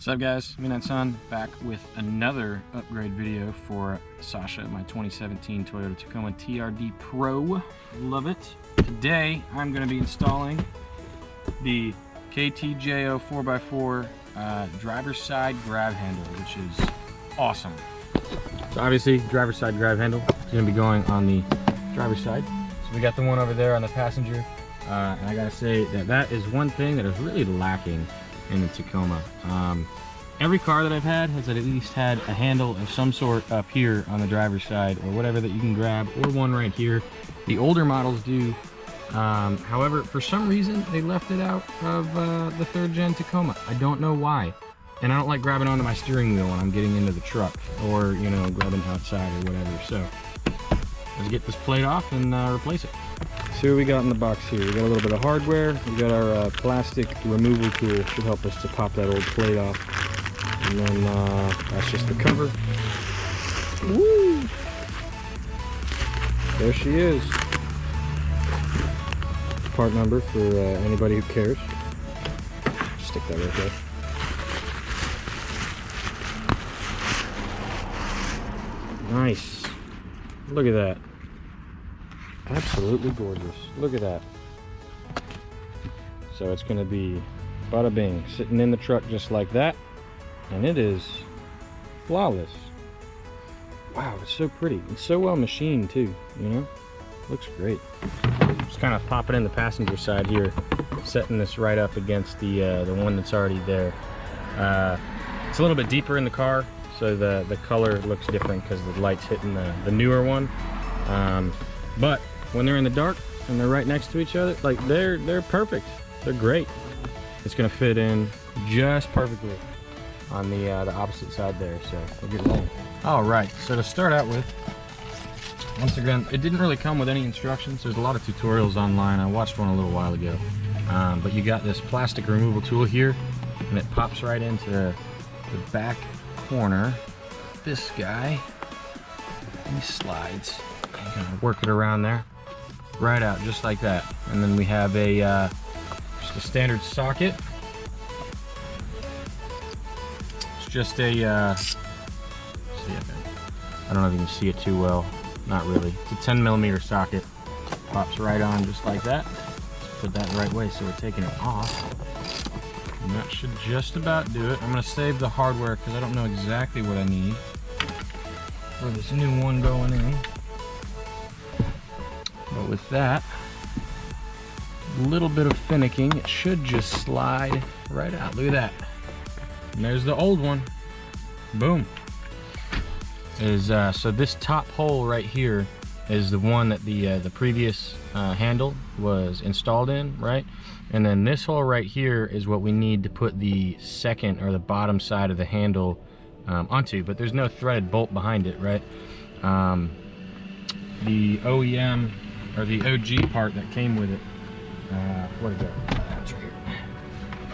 What's up guys, Midnight Sun back with another upgrade video for Sasha, my 2017 Toyota Tacoma TRD Pro. Love it. Today I'm going to be installing the KTJO 4x4 driver's side grab handle, which is awesome. So obviously driver's side grab handle is going to be going on the driver's side. So we got the one over there on the passenger, and I gotta say that is one thing that is really lacking in the Tacoma. Every car that I've had has at least had a handle of some sort up here on the driver's side or whatever that you can grab, or one right here. The older models do. However, for some reason they left it out of the 3rd gen Tacoma. I don't know why. And I don't like grabbing onto my steering wheel when I'm getting into the truck, or you know, grabbing outside or whatever. So let's get this plate off and replace it. See what we got in the box here. We got a little bit of hardware. We got our plastic removal tool. Should help us to pop that old plate off. And then that's just the cover. Woo! There she is. Part number for anybody who cares. Stick that right there. Nice. Look at that. Absolutely gorgeous. Look at that. So it's going to be bada bing, sitting in the truck just like that, and it is flawless. Wow, it's so pretty. It's so well machined too, you know? Looks great. Just kind of pop it in the passenger side here, setting this right up against the one that's already there. It's a little bit deeper in the car, so the color looks different because the light's hitting the newer one. But when they're in the dark and they're right next to each other, like they're perfect. They're great. It's gonna fit in just perfectly on the opposite side there. So we'll get rolling. All right. So to start out with, once again, it didn't really come with any instructions. There's a lot of tutorials online. I watched one a little while ago. But you got this plastic removal tool here, and it pops right into the back corner. This guy, he slides. I'm gonna work it around there, right out just like that. And then we have a just a standard socket. It's just a I don't know if you can see it too well, not really. It's a 10mm socket. Pops right on just like that. Let's put that the right way so we're taking it off, and that should just about do it. I'm gonna save the hardware because I don't know exactly what I need for this new one going in. But with that, a little bit of finicking, it should just slide right out. Look at that. And there's the old one. Boom. So this top hole right here is the one that the previous handle was installed in, right? And then this hole right here is what we need to put the second or the bottom side of the handle onto, but there's no threaded bolt behind it, right? The OEM or the OG part that came with it, where'd it go? That's right here.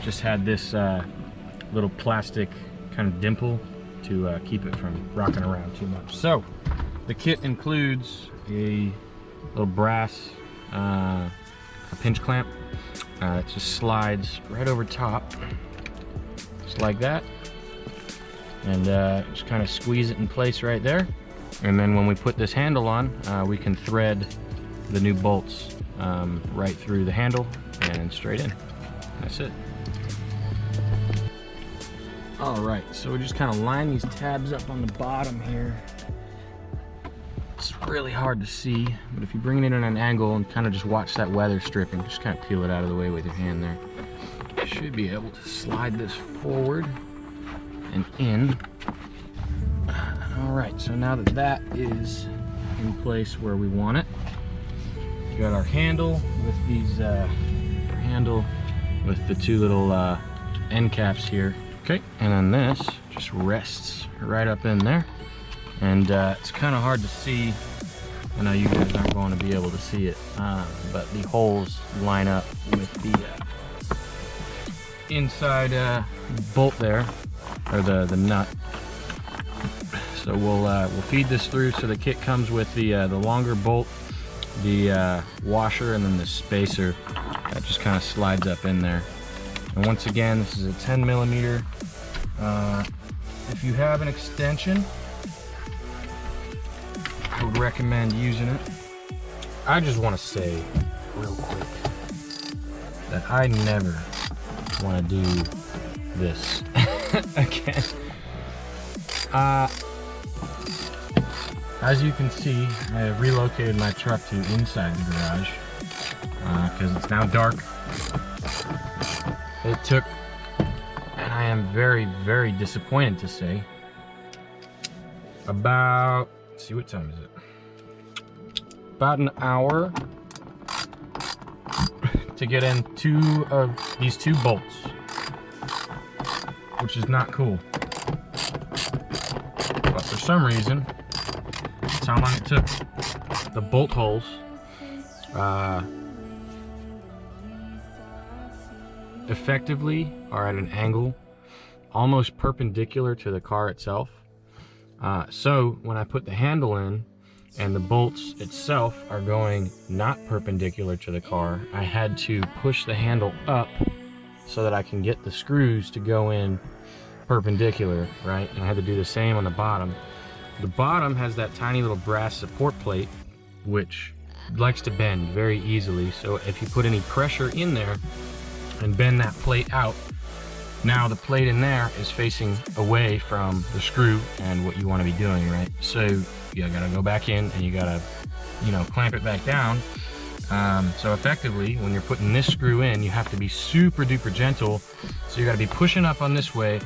Just had this little plastic kind of dimple to keep it from rocking around too much. So the kit includes a little brass a pinch clamp. It just slides right over top, just like that, and just kind of squeeze it in place right there. And then when we put this handle on, we can thread the new bolts right through the handle and straight in. That's it. All right, so we just kind of line these tabs up on the bottom here. It's really hard to see, but if you bring it in at an angle and kind of just watch that weather strip and just kind of peel it out of the way with your hand there, you should be able to slide this forward and in. All right, so now that that is in place where we want it, we got our handle with these with the two little end caps here. Okay, and then this just rests right up in there, and it's kind of hard to see. I know you guys aren't going to be able to see it, but the holes line up with the inside bolt there, or the nut. So we'll feed this through. So the kit comes with the longer bolt, the washer, and then the spacer that just kind of slides up in there. And once again, this is a 10mm If you have an extension, I would recommend using it. I just want to say real quick that I never want to do this again. As you can see, I have relocated my truck to inside the garage because it's now dark. It took, and I am very, very disappointed to say, about, let's see, what time is it? About an hour to get in these two bolts, which is not cool. But for some reason, that's how long it took. The bolt holes effectively are at an angle almost perpendicular to the car itself. So when I put the handle in and the bolts itself are going not perpendicular to the car, I had to push the handle up so that I can get the screws to go in perpendicular, right? And I had to do the same on the bottom. The bottom has that tiny little brass support plate which likes to bend very easily, so if you put any pressure in there and bend that plate out, now the plate in there is facing away from the screw and what you want to be doing, right? So you gotta go back in and you gotta, you know, clamp it back down. So effectively, when you're putting this screw in, you have to be super duper gentle. So you gotta be pushing up on this way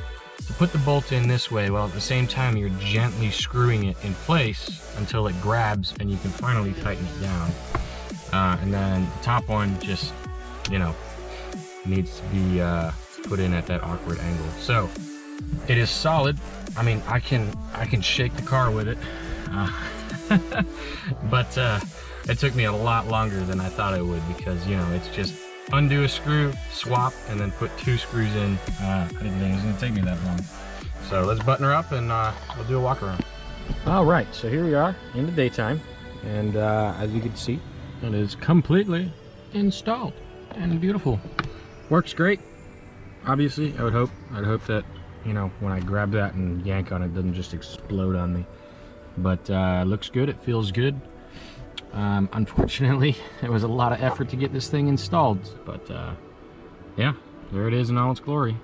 to put the bolt in this way, while at the same time you're gently screwing it in place until it grabs and you can finally tighten it down. And then the top one just, you know, needs to be put in at that awkward angle. So it is solid. I mean, I can shake the car with it, but it took me a lot longer than I thought it would, because, you know, it's just undo a screw, swap, and then put two screws in. I didn't think it was gonna take me that long. So let's button her up and we'll do a walk around. All right, so here we are in the daytime, and as you can see, it is completely installed and beautiful. Works great. Obviously, I'd hope that, you know, when I grab that and yank on it, doesn't just explode on me. But looks good, it feels good. Unfortunately, it was a lot of effort to get this thing installed, but yeah, there it is in all its glory.